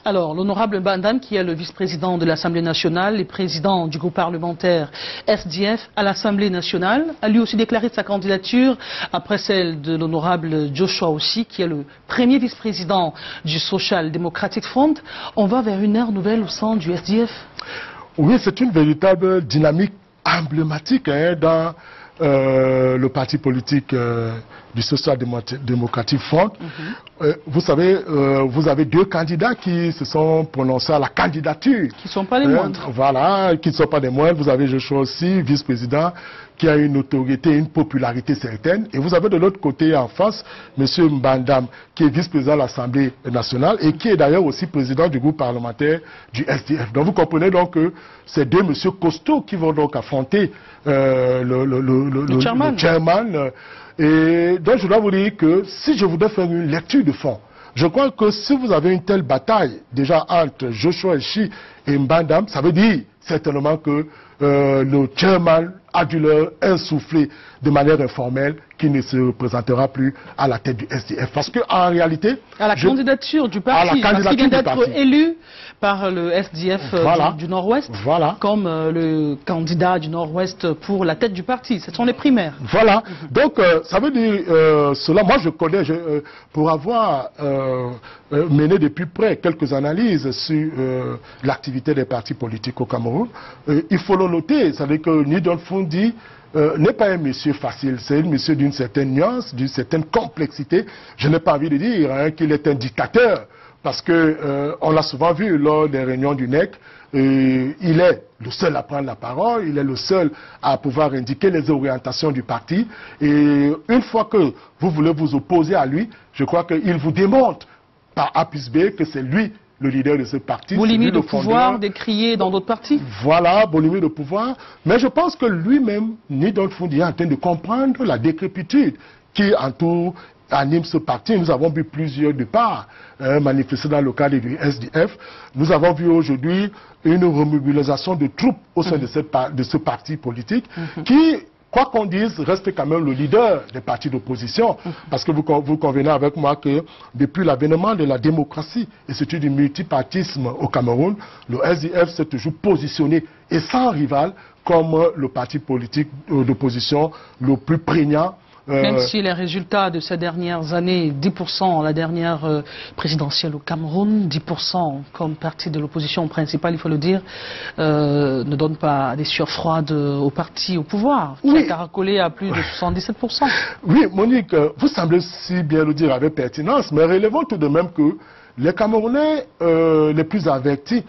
Alors, l'honorable Mbandam, qui est le vice-président de l'Assemblée nationale et président du groupe parlementaire SDF à l'Assemblée nationale, a lui aussi déclaré sa candidature après celle de l'honorable Joshua aussi, qui est le premier vice-président du Social Democratic Front. On va vers une ère nouvelle au sein du SDF. Oui, c'est une véritable dynamique emblématique dans le parti politique du Social Democratic Front. Vous savez, vous avez deux candidats qui se sont prononcés à la candidature. Qui ne sont pas les moindres. Voilà, qui ne sont pas les moindres. Vous avez Joshua aussi, vice-président, qui a une autorité, une popularité certaine. Et vous avez de l'autre côté en face, M. Mbandam, qui est vice-président de l'Assemblée nationale et qui est d'ailleurs aussi président du groupe parlementaire du SDF. Donc vous comprenez donc que c'est deux monsieur costauds qui vont donc affronter le chairman. Et donc je dois vous dire que si je voudrais faire une lecture de fond, je crois que si vous avez une telle bataille déjà entre Joshua Echi et Mbandam, ça veut dire certainement que le chairman a dû leur insuffler de manière informelle qu'il ne se présentera plus à la tête du SDF. Parce qu'en réalité... À la candidature du parti, parce qu'il vient d'être élu par le SDF du Nord-Ouest comme le candidat du Nord-Ouest pour la tête du parti. Ce sont les primaires. Voilà. Donc, ça veut dire cela. Moi, je connais, pour avoir mené de plus près quelques analyses sur l'activité des partis politiques au Cameroun, il faut le noter. Ça veut dire que Nidon Fundi n'est pas un monsieur facile, c'est un monsieur d'une certaine nuance, d'une certaine complexité. Je n'ai pas envie de dire qu'il est un dictateur, parce que on l'a souvent vu lors des réunions du NEC, il est le seul à prendre la parole, il est le seul à pouvoir indiquer les orientations du parti. Et une fois que vous voulez vous opposer à lui, je crois qu'il vous démontre par A plus B que c'est lui le leader de ce parti. Boulimie de pouvoir décrié dans d'autres partis. Voilà, boulimie de pouvoir. Mais je pense que lui-même, Nidon Fundi, est en train de comprendre la décrépitude qui anime ce parti. Nous avons vu plusieurs départs manifestés dans le cadre du SDF. Nous avons vu aujourd'hui une remobilisation de troupes au sein de ce parti politique qui, quoi qu'on dise, reste quand même le leader des partis d'opposition. Parce que vous convenez avec moi que depuis l'avènement de la démocratie et surtout du multipartisme au Cameroun, le SDF s'est toujours positionné et sans rival comme le parti politique d'opposition le plus prégnant. Même si les résultats de ces dernières années, 10% la dernière présidentielle au Cameroun, 10% comme parti de l'opposition principale, il faut le dire, ne donne pas des sueurs froides au parti au pouvoir, qui a caracolé à plus de 77%. Oui, Monique, vous semblez si bien le dire avec pertinence, mais relevons tout de même que les Camerounais les plus avertis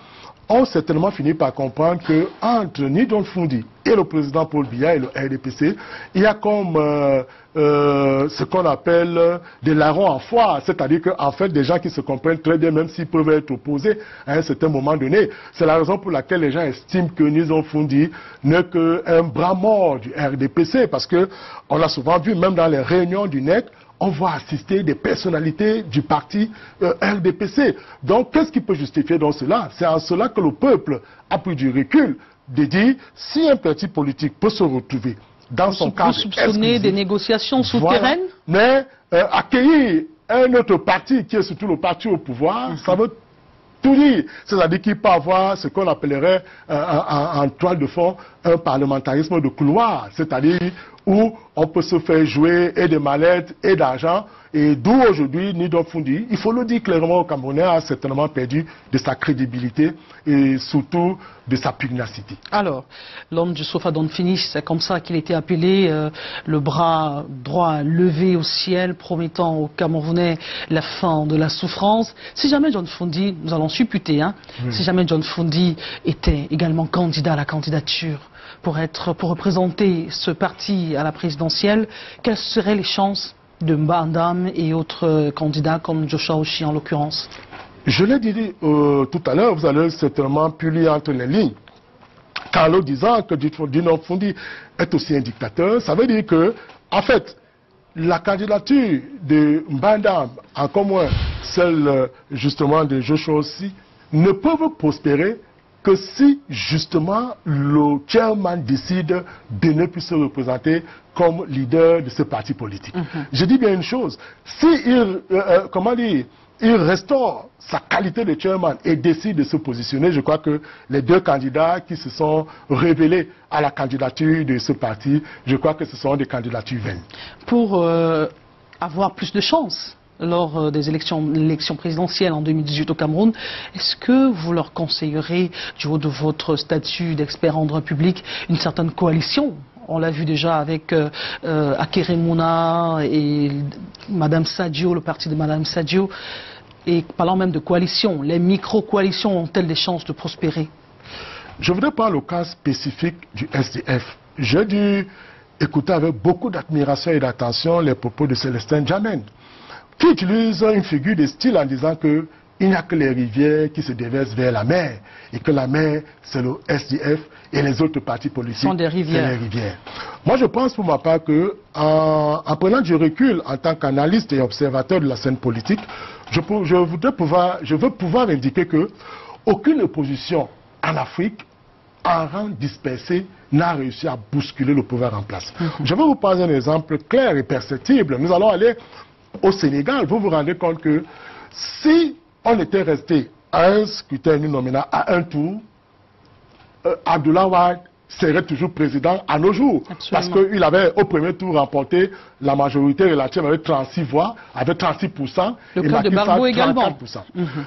ont certainement fini par comprendre que entre Nidon Fundi et le président Paul Biya et le RDPC, il y a comme ce qu'on appelle des larrons en foire, c'est-à-dire qu'en fait des gens qui se comprennent très bien même s'ils peuvent être opposés à un certain moment donné. C'est la raison pour laquelle les gens estiment que Nidon Fundi n'est qu'un bras mort du RDPC, parce que on l'a souvent vu même dans les réunions du NEC, on voit assister des personnalités du parti RDPC. Donc, qu'est-ce qui peut justifier dans cela? C'est en cela que le peuple a pris du recul de dire, si un parti politique peut se retrouver dans son cadre soupçonner des négociations souterraines, mais accueillir un autre parti qui est surtout le parti au pouvoir, ça veut tout dire. C'est-à-dire qu'il peut avoir ce qu'on appellerait en toile de fond un parlementarisme de couloir, c'est-à-dire où on peut se faire jouer et des mallettes et d'argent. Et d'où aujourd'hui, Nidon Fundi, il faut le dire clairement, au Camerounais a certainement perdu de sa crédibilité et surtout de sa pugnacité. Alors, l'homme du sofa Don Finish, c'est comme ça qu'il était appelé, le bras droit levé au ciel, promettant aux Camerounais la fin de la souffrance. Si jamais John Fundi, nous allons supputer, si jamais John Fundi était également candidat à la candidature pour représenter ce parti à la présidentielle, quelles seraient les chances de Mbandam et autres candidats comme Joshua Ochi en l'occurrence? Je l'ai dit tout à l'heure, vous allez certainement pu lire entre les lignes. Carlo disant que Nidon Fundi est aussi un dictateur, ça veut dire que, en fait, la candidature de Mbandam, encore moins celle justement de Joshua Ochi, ne peuvent prospérer que si justement le chairman décide de ne plus se représenter comme leader de ce parti politique. Je dis bien une chose, si il restaure sa qualité de chairman et décide de se positionner, je crois que les deux candidats qui se sont révélés à la candidature de ce parti, je crois que ce sont des candidatures vaines. Pour avoir plus de chance lors des l'élection présidentielle en 2018 au Cameroun, est-ce que vous leur conseillerez, du haut de votre statut d'expert en droit public, une certaine coalition? On l'a vu déjà avec Akere Mouna et Madame Sadio, le parti de Madame Sadio. Et parlant même de coalition, les micro-coalitions ont-elles des chances de prospérer? Je voudrais prendre le cas spécifique du SDF. J'ai dû écouter avec beaucoup d'admiration et d'attention les propos de Célestin Djamène, qui utilise une figure de style en disant que il n'y a que les rivières qui se déversent vers la mer et que la mer c'est le SDF et les autres partis politiques sont des rivières. C'est les rivières. Moi je pense pour ma part que en prenant du recul en tant qu'analyste et observateur de la scène politique, je veux pouvoir indiquer que aucune opposition en Afrique en rang dispersé n'a réussi à bousculer le pouvoir en place. Je vais vous prendre un exemple clair et perceptible. Nous allons aller au Sénégal. Vous vous rendez compte que si on était resté à un scrutin uninominal à un tour, Abdoulaye Wade serait toujours président à nos jours. Absolument. Parce qu'il avait au premier tour remporté la majorité relative avec 36 voix, avec 36%. Le cas de Barbeau également.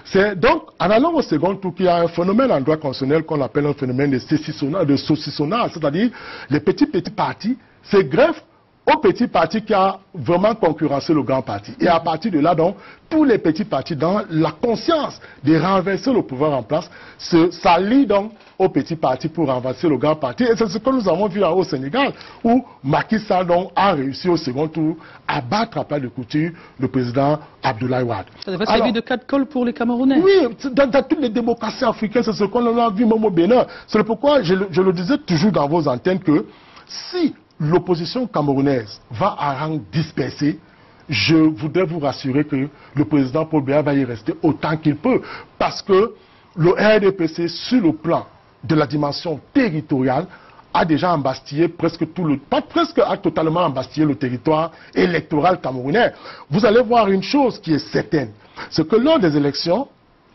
C'est donc, en allant au second tour, qu'il y a un phénomène en droit constitutionnel qu'on appelle un phénomène de saucissonnage, c'est-à-dire les petits partis se greffent au petit parti qui a vraiment concurrencé le grand parti. Et à partir de là, donc, tous les petits partis, dans la conscience de renverser le pouvoir en place, s'allient donc aux petits partis pour renverser le grand parti. Et c'est ce que nous avons vu au Sénégal, où Macky Sall donc a réussi au second tour à battre à plat de couture le président Abdoulaye Wade. Ça devrait servir de cas de colle pour les Camerounais. Oui, dans toutes les démocraties africaines, c'est ce qu'on a vu même au Bénin. C'est pourquoi je le disais toujours dans vos antennes que si l'opposition camerounaise va à rang dispersé, je voudrais vous rassurer que le président Paul Biya va y rester autant qu'il peut. Parce que le RDPC, sur le plan de la dimension territoriale, a déjà embastillé presque tout le... Pas presque, a totalement embastillé le territoire électoral camerounais. Vous allez voir une chose qui est certaine. C'est que lors des élections,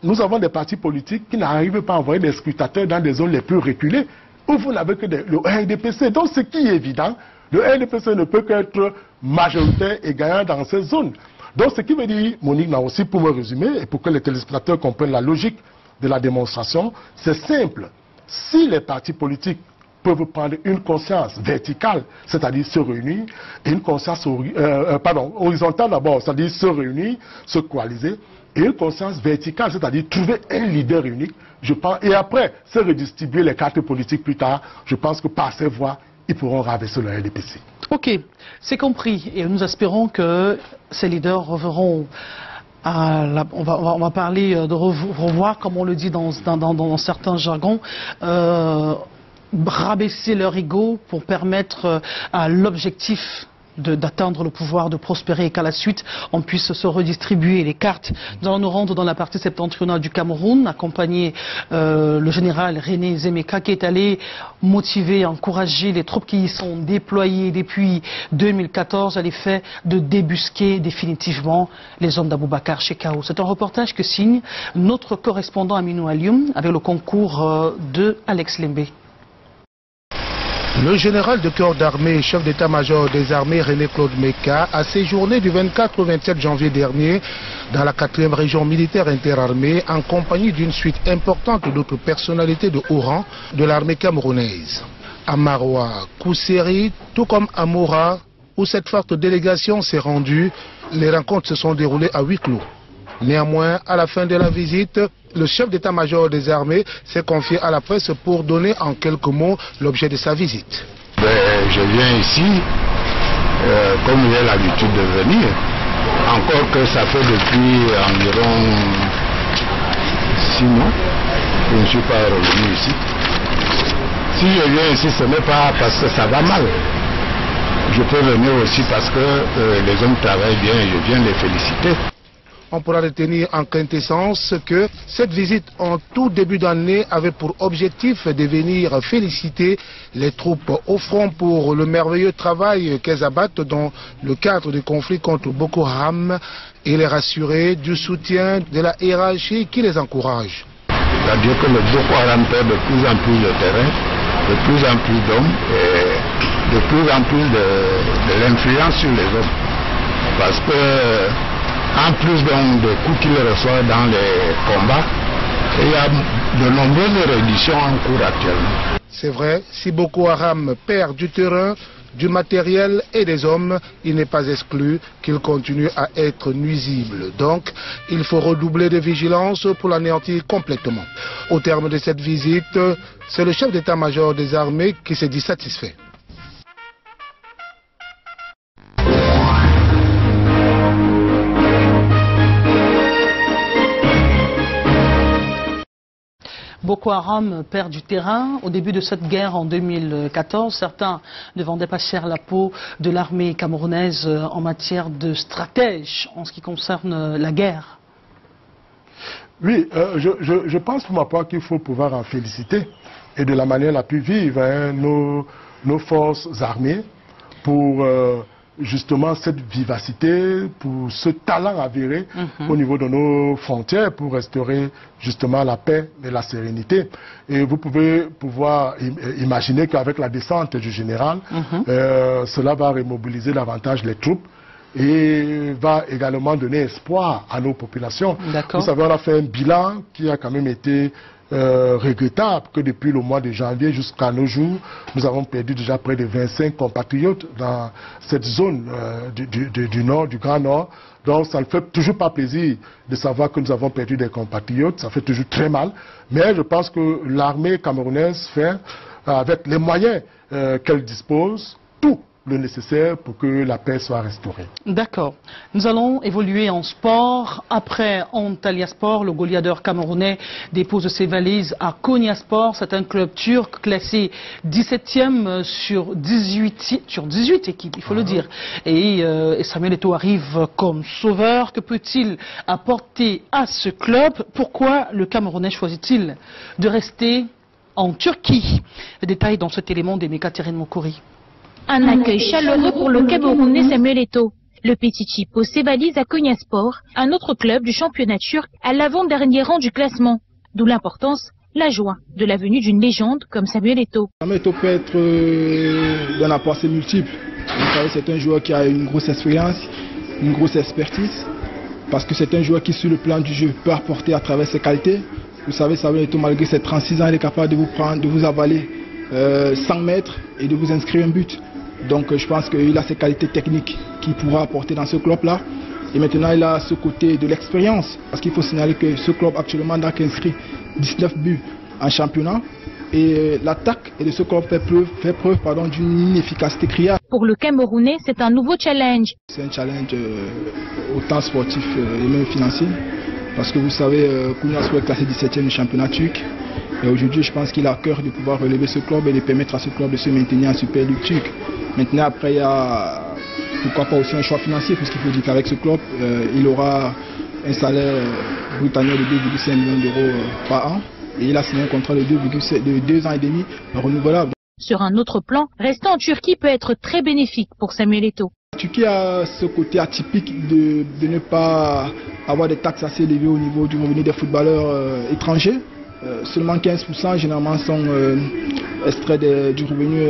nous avons des partis politiques qui n'arrivent pas à envoyer des scrutateurs dans des zones les plus reculées, où vous n'avez que le RDPC. Donc, ce qui est évident, le RDPC ne peut qu'être majoritaire et gagnant dans ces zones. Donc, ce qui veut dire, Monique n'a aussi, pour me résumer, et pour que les téléspectateurs comprennent la logique de la démonstration, c'est simple. Si les partis politiques peuvent prendre une conscience verticale, c'est-à-dire se réunir, et une conscience horizontale d'abord, c'est-à-dire se réunir, se coaliser, et une conscience verticale, c'est-à-dire trouver un leader unique, je pense, et après se redistribuer les cartes politiques plus tard, je pense que par ces voies, ils pourront rabaisser le RDPC. Ok, c'est compris. Et nous espérons que ces leaders reverront on va parler de revoir, comme on le dit dans certains jargons, rabaisser leur ego pour permettre à l'objectif d'atteindre le pouvoir, de prospérer et qu'à la suite on puisse se redistribuer les cartes. Nous allons nous rendre dans la partie septentrionale du Cameroun, accompagner le général René Zemeka qui est allé motiver, encourager les troupes qui y sont déployées depuis 2014 à l'effet de débusquer définitivement les hommes d'Aboubacar Shekau. C'est un reportage que signe notre correspondant Aminou Alioum avec le concours de Alex Lembe. Le général de corps d'armée et chef d'état-major des armées René-Claude Meka a séjourné du 24 au 27 janvier dernier dans la 4e région militaire interarmée en compagnie d'une suite importante d'autres personnalités de haut rang de l'armée camerounaise. À Maroua, Kousseri, tout comme à Mora, où cette forte délégation s'est rendue, les rencontres se sont déroulées à huis clos. Néanmoins, à la fin de la visite, le chef d'état-major des armées s'est confié à la presse pour donner en quelques mots l'objet de sa visite. Je viens ici, comme j'ai l'habitude de venir, encore que ça fait depuis environ 6 mois que je ne suis pas revenu ici. Si je viens ici, ce n'est pas parce que ça va mal. Je peux venir aussi parce que les hommes travaillent bien et je viens les féliciter. On pourra retenir en quintessence que cette visite en tout début d'année avait pour objectif de venir féliciter les troupes au front pour le merveilleux travail qu'elles abattent dans le cadre du conflit contre Boko Haram et les rassurer du soutien de la hiérarchie qui les encourage. C'est-à-dire que le Boko Haram perd de plus en plus de terrain, de plus en plus d'hommes et de plus en plus de l'influence sur les hommes. Parce que, en plus donc des coups qu'il reçoit dans les combats, il y a de nombreuses redditions en cours actuellement. C'est vrai, si Boko Haram perd du terrain, du matériel et des hommes, il n'est pas exclu qu'il continue à être nuisible. Donc, il faut redoubler de vigilance pour l'anéantir complètement. Au terme de cette visite, c'est le chef d'état-major des armées qui s'est dit satisfait. Boko Haram perd du terrain. Au début de cette guerre en 2014, certains ne vendaient pas cher la peau de l'armée camerounaise en matière de stratège en ce qui concerne la guerre. Oui, je pense pour ma part qu'il faut pouvoir en féliciter et de la manière la plus vive nos forces armées pour justement cette vivacité, pour ce talent avéré au niveau de nos frontières pour restaurer justement la paix et la sérénité. Et vous pouvez imaginer qu'avec la descente du général, cela va remobiliser davantage les troupes et va également donner espoir à nos populations. Vous savez, on a fait un bilan qui a quand même été regrettable, que depuis le mois de janvier jusqu'à nos jours, nous avons perdu déjà près de 25 compatriotes dans cette zone du Nord, du Grand Nord. Donc ça ne fait toujours pas plaisir de savoir que nous avons perdu des compatriotes, ça fait toujours très mal. Mais je pense que l'armée camerounaise fait, avec les moyens qu'elle dispose, tout le nécessaire pour que la paix soit restaurée. D'accord. Nous allons évoluer en sport. Après Antalya Sport, le Goliader camerounais dépose ses valises à Konya Sport. C'est un club turc classé 17e sur 18 équipes, il faut le dire. Et Samuel Eto'o arrive comme sauveur. Que peut-il apporter à ce club? Pourquoi le Camerounais choisit-il de rester en Turquie? Les détails dans cet élément d'Emeka Terren Mokori. Un accueil chaleureux pour le Camerounais Samuel Eto'o. Le Petit pose ses valises à Konya Sport, un autre club du championnat turc, à l'avant-dernier rang du classement. D'où l'importance, la joie de la venue d'une légende comme Samuel Eto'o. Samuel Eto'o peut être d'un apport assez multiple. C'est un joueur qui a une grosse expérience, une grosse expertise, parce que c'est un joueur qui, sur le plan du jeu, peut apporter à travers ses qualités. Vous savez, Samuel Eto'o, malgré ses 36 ans, il est capable de vous prendre, de vous avaler 100 mètres et de vous inscrire un but. Donc je pense qu'il a ses qualités techniques qu'il pourra apporter dans ce club-là. Et maintenant il a ce côté de l'expérience. Parce qu'il faut signaler que ce club actuellement n'a inscrit 19 buts en championnat. Et l'attaque de ce club fait preuve d'une efficacité criarde. Pour le Camerounais, c'est un nouveau challenge. C'est un challenge autant sportif et même financier. Parce que vous savez, Konya Sport est classé 17e du championnat turc. Et aujourd'hui, je pense qu'il a à cœur de pouvoir relever ce club et de permettre à ce club de se maintenir en Super League turque. Maintenant, après, il y a pourquoi pas aussi un choix financier, puisqu'il faut dire qu'avec ce club, il aura un salaire brut annuel de 2,5 millions d'euros par an. Et il a signé un contrat de 2 ans et demi renouvelable. Sur un autre plan, rester en Turquie peut être très bénéfique pour Samuel Eto'o. La Turquie a ce côté atypique de ne pas avoir des taxes assez élevées au niveau du revenu des footballeurs étrangers. Seulement 15% généralement sont extraits du revenu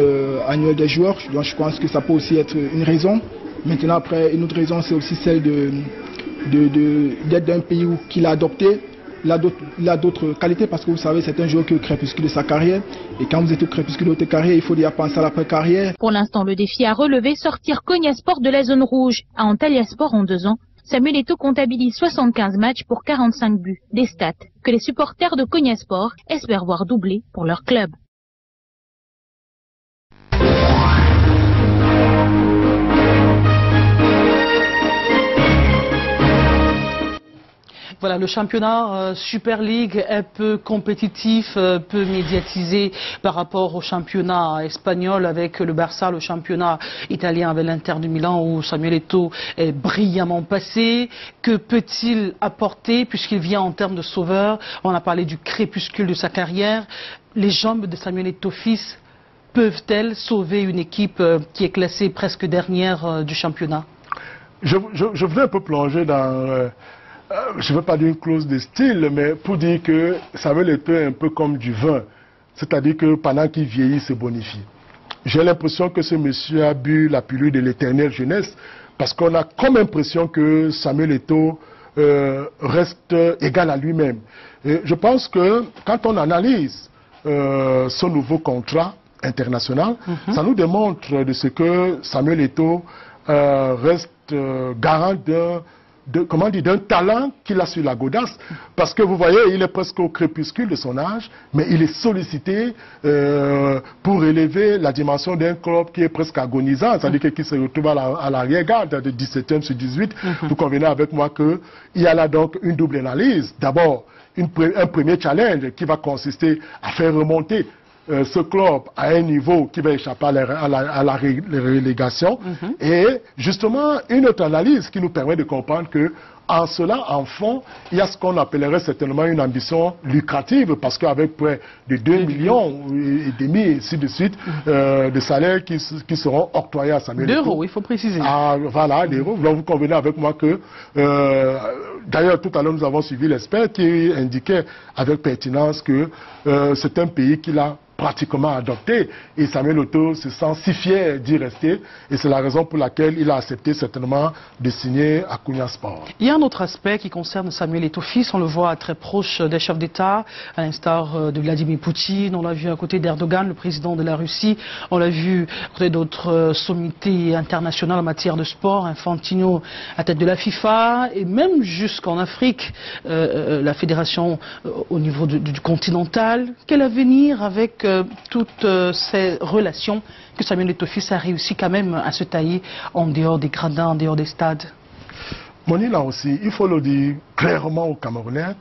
annuel des joueurs. Donc je pense que ça peut aussi être une raison. Maintenant après, une autre raison, c'est aussi celle d'être d'un pays qu'il a adopté. Il a d'autres qualités parce que vous savez, c'est un joueur qui est au crépuscule de sa carrière. Et quand vous êtes au crépuscule de votre carrière, il faut déjà penser à l'après-carrière. Pour l'instant, le défi à relever, sortir Konya Sport de la zone rouge. À Antalya Sport en 2 ans, Samuel Eto'o comptabilise 75 matchs pour 45 buts. Des stats que les supporters de Konya Sport espèrent voir doubler pour leur club. Voilà, le championnat Super League est peu compétitif, peu médiatisé par rapport au championnat espagnol avec le Barça, le championnat italien avec l'Inter de Milan où Samuel Eto'o est brillamment passé. Que peut-il apporter puisqu'il vient en termes de sauveur? On a parlé du crépuscule de sa carrière. Les jambes de Samuel Eto'o fils peuvent-elles sauver une équipe qui est classée presque dernière du championnat? Je voudrais un peu plonger dans... je ne veux pas dire une clause de style, mais pour dire que Samuel Eto'o est un peu comme du vin. C'est-à-dire que pendant qu'il vieillit, il se bonifie. J'ai l'impression que ce monsieur a bu la pilule de l'éternelle jeunesse, parce qu'on a comme impression que Samuel Eto'o reste égal à lui-même. Je pense que quand on analyse ce nouveau contrat international, ça nous démontre de ce que Samuel Eto'o reste garant d'un talent qu'il a sur la godasse, parce que vous voyez, il est presque au crépuscule de son âge, mais il est sollicité pour élever la dimension d'un club qui est presque agonisant, c'est-à-dire qu'il se retrouve à l'arrière-garde de 17e sur 18. Vous convenez avec moi qu'il y a là donc une double analyse. D'abord, un premier challenge qui va consister à faire remonter ce club à un niveau qui va échapper à la relégation, et justement une autre analyse qui nous permet de comprendre que en cela, en fond, il y a ce qu'on appellerait certainement une ambition lucrative, parce qu'avec près de 2,5 millions et ainsi de suite de salaires qui seront octroyés à Samuel Eto'o. D'euros, il faut préciser. Ah, voilà, d'euros. Donc vous convenez avec moi que, d'ailleurs tout à l'heure nous avons suivi l'expert qui indiquait avec pertinence que c'est un pays qui l'a pratiquement adopté, et Samuel Eto'o se sent si fier d'y rester, et c'est la raison pour laquelle il a accepté certainement de signer à Konya Sport. Il y a un autre aspect qui concerne Samuel Eto'o fils, on le voit très proche des chefs d'État, à l'instar de Vladimir Poutine, on l'a vu à côté d'Erdogan, le président de la Russie, on l'a vu à côté d'autres sommités internationales en matière de sport, Infantino à tête de la FIFA, et même jusqu'en Afrique, la fédération au niveau du continental. Quel avenir avec toutes ces relations que Samuel Eto'o fils a réussi quand même à se tailler en dehors des gradins, en dehors des stades? Moni, là aussi, il faut le dire clairement aux Camerounais,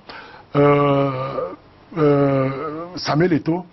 Samuel Eto'o,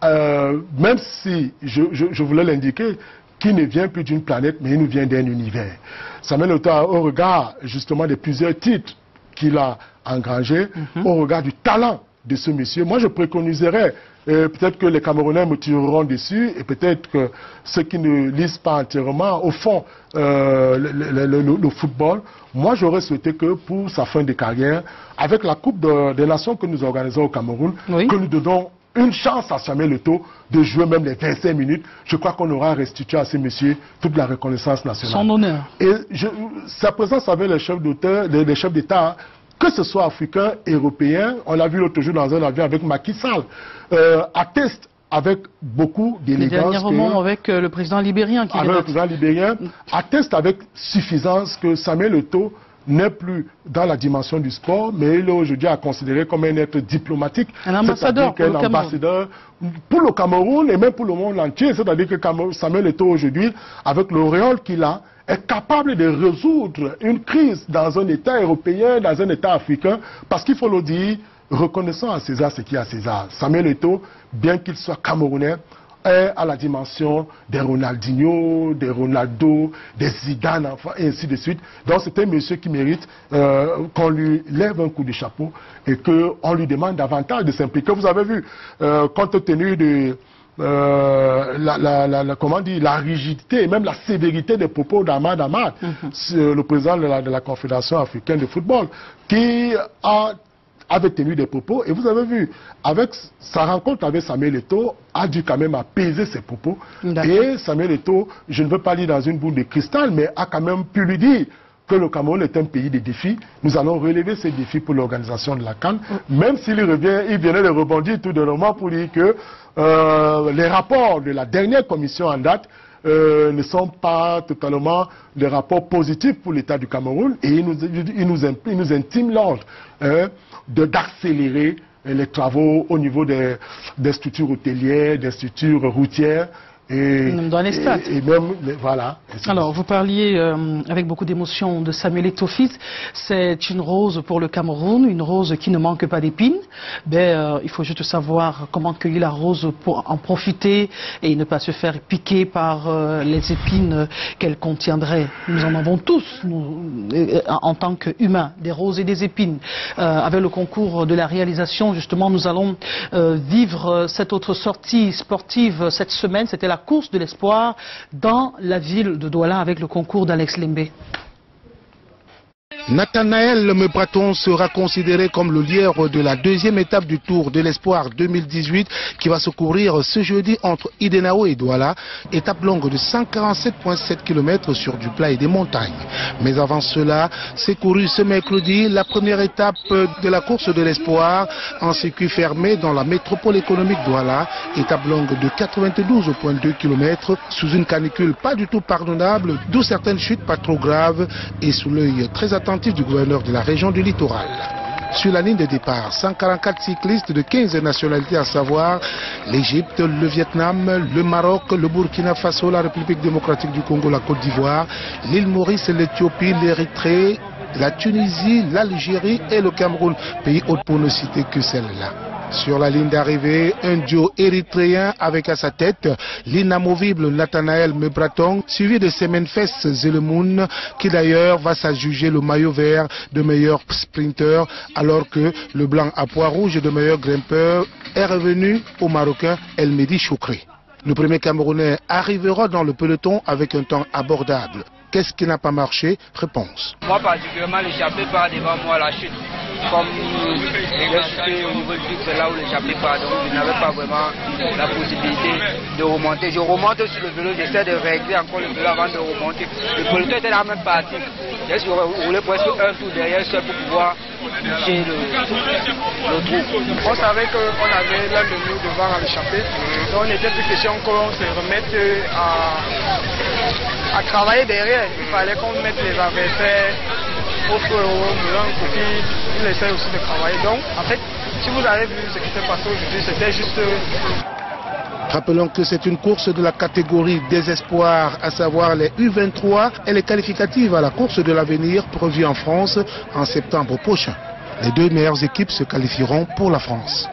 même si je voulais l'indiquer, qui ne vient plus d'une planète, mais il nous vient d'un univers. Samuel Eto'o, au regard justement de plusieurs titres qu'il a engrangés, au regard du talent de ce monsieur, moi je préconiserais, peut-être que les Camerounais me tireront dessus, et peut-être que ceux qui ne lisent pas entièrement, au fond, le football, moi j'aurais souhaité que pour sa fin de carrière, avec la Coupe des Nations que nous organisons au Cameroun, que nous donnons une chance à Samuel Eto'o de jouer même les 25 minutes. Je crois qu'on aura restitué à ce monsieur toute la reconnaissance nationale. Son honneur. Et sa présence avec les chefs d'État, que ce soit africain, européen, on l'a vu l'autre jour dans un avion avec Macky Sall, atteste avec beaucoup d'élégance. Les derniers romans avec le président libérien. Avec le président libérien, atteste avec suffisance que Samuel Eto'o n'est plus dans la dimension du sport, mais il est aujourd'hui à considérer comme un être diplomatique. Un ambassadeur pour le Cameroun. Ambassadeur pour le Cameroun et même pour le monde entier. C'est-à-dire que Samuel Eto'o aujourd'hui, avec l'auréole qu'il a, est capable de résoudre une crise dans un État européen, dans un État africain, parce qu'il faut le dire, reconnaissant à César ce qui est à César. Samuel Eto'o, bien qu'il soit camerounais, est à la dimension des Ronaldinho, des Ronaldo, des Zidane, enfin, et ainsi de suite. Donc c'est un monsieur qui mérite qu'on lui lève un coup de chapeau et qu'on lui demande davantage de s'impliquer. Vous avez vu, compte tenu de la rigidité et même la sévérité des propos d'Ahmad Ahmad, le président de la Confédération africaine de football, qui avait tenu des propos, et vous avez vu, avec sa rencontre avec Samuel Eto'o, a dû quand même apaiser ses propos. Et Samuel Eto'o, je ne veux pas lire dans une boule de cristal, mais a quand même pu lui dire que le Cameroun est un pays de défis. Nous allons relever ces défis pour l'organisation de la CAN, même s'il revient, il venait de rebondir tout de moment pour dire que les rapports de la dernière commission en date ne sont pas totalement des rapports positifs pour l'État du Cameroun, et il nous intime l'ordre d'accélérer les travaux au niveau des structures hôtelières, des structures routières, Même dans les stades. Et même, voilà. Alors, vous parliez avec beaucoup d'émotion de Samuel Eto'o-Fils. C'est une rose pour le Cameroun, une rose qui ne manque pas d'épines. Il faut juste savoir comment cueillir la rose pour en profiter et ne pas se faire piquer par les épines qu'elle contiendrait. Nous en avons tous, en tant qu'humains, des roses et des épines. Avec le concours de la réalisation, justement, nous allons vivre cette autre sortie sportive cette semaine. C'était la course de l'espoir dans la ville de Douala avec le concours d'Alex Lembe. Nathanaël Mebraton sera considéré comme le lièvre de la deuxième étape du Tour de l'Espoir 2018 qui va se courir ce jeudi entre Idenao et Douala, étape longue de 147,7 km sur du plat et des montagnes. Mais avant cela, s'est couru ce mercredi la première étape de la course de l'Espoir en circuit fermé dans la métropole économique Douala, étape longue de 92,2 km sous une canicule pas du tout pardonnable, d'où certaines chutes pas trop graves et sous l'œil très attentif du gouverneur de la région du littoral. Sur la ligne de départ, 144 cyclistes de 15 nationalités, à savoir l'Égypte, le Vietnam, le Maroc, le Burkina Faso, la République démocratique du Congo, la Côte d'Ivoire, l'île Maurice, l'Éthiopie, l'Érythrée, la Tunisie, l'Algérie et le Cameroun, pays hôtes pour ne citer que celle-là. Sur la ligne d'arrivée, un duo érythréen avec à sa tête l'inamovible Nathanaël Mebraton, suivi de Semenfes Zelemoun, qui d'ailleurs va s'adjuger le maillot vert de meilleur sprinter, alors que le blanc à pois rouge de meilleur grimpeur est revenu au Marocain El Mehdi Choukri. Le premier Camerounais arrivera dans le peloton avec un temps abordable. Qu'est-ce qui n'a pas marché? Réponse. Moi particulièrement, l'échappée part devant moi à la chute. Comme j'ai chuté au niveau du pic, c'est là où l'échappée part, donc je n'avais pas vraiment la possibilité de remonter. Je remonte sur le vélo, j'essaie de régler encore le vélo avant de remonter. Le peloton était dans la même partie. J'ai roulé presque un tour derrière seul pour pouvoir toucher le trou. On savait qu'on avait l'un de nous devant à l'échappée, donc on était plus question qu'on se remette à travailler derrière. Il fallait qu'on mette les adversaires autres moulins pour qu'ils essaient aussi de travailler. Donc, en fait, si vous avez vu ce qui s'est passé aujourd'hui, c'était juste... Rappelons que c'est une course de la catégorie des espoirs, à savoir les U23. Elle est qualificative à la course de l'avenir prévue en France en septembre prochain. Les deux meilleures équipes se qualifieront pour la France.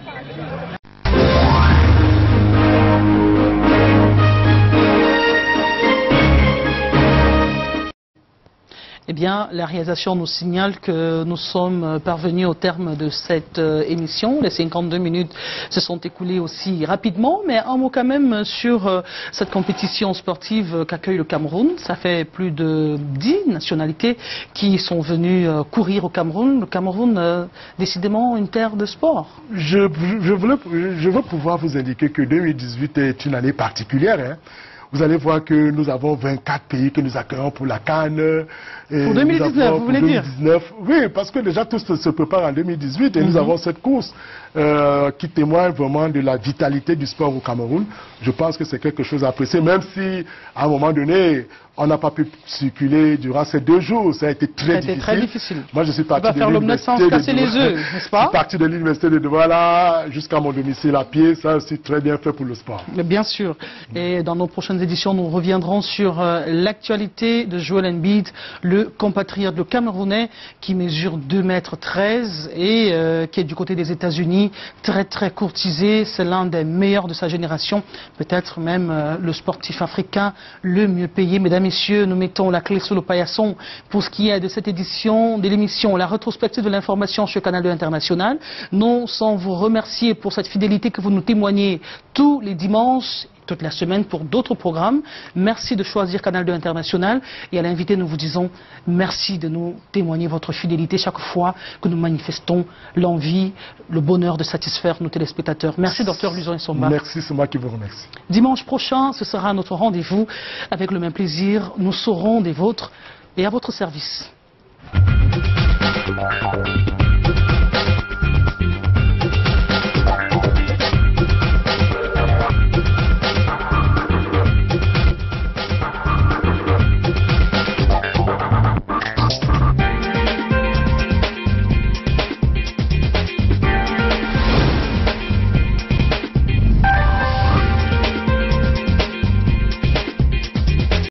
Eh bien, la réalisation nous signale que nous sommes parvenus au terme de cette émission. Les 52 minutes se sont écoulées aussi rapidement, mais un mot quand même sur cette compétition sportive qu'accueille le Cameroun. Ça fait plus de 10 nationalités qui sont venues courir au Cameroun. Le Cameroun, décidément, une terre de sport. Je veux pouvoir vous indiquer que 2018 est une année particulière, hein. Vous allez voir que nous avons 24 pays que nous accueillons pour la CAN. Pour 2019, vous voulez dire? Oui, parce que déjà tous se préparent en 2018 et nous avons cette course qui témoigne vraiment de la vitalité du sport au Cameroun. Je pense que c'est quelque chose à apprécier, même si à un moment donné, on n'a pas pu circuler durant ces 2 jours. Ça a été très difficile. Moi, je suis parti de l'université de Douala jusqu'à mon domicile à pied. Ça aussi très bien fait pour le sport. Bien sûr. Et dans nos prochaines éditions, nous reviendrons sur l'actualité de Joel Embiid, le compatriote, le Camerounais qui mesure 2,13 mètres et qui est du côté des États-Unis, très courtisé. C'est l'un des meilleurs de sa génération, peut-être même le sportif africain le mieux payé. Mesdames, Messieurs, nous mettons la clé sous le paillasson pour ce qui est de cette édition de l'émission, la rétrospective de l'information sur Canal 2 International. Non sans vous remercier pour cette fidélité que vous nous témoignez tous les dimanches, toute la semaine pour d'autres programmes. Merci de choisir Canal 2 International et à l'invité nous vous disons merci de nous témoigner votre fidélité chaque fois que nous manifestons l'envie, le bonheur de satisfaire nos téléspectateurs. Merci Dr Luzon et Somba. Merci, c'est moi qui vous remercie. Dimanche prochain, ce sera notre rendez-vous. Avec le même plaisir, nous serons des vôtres et à votre service.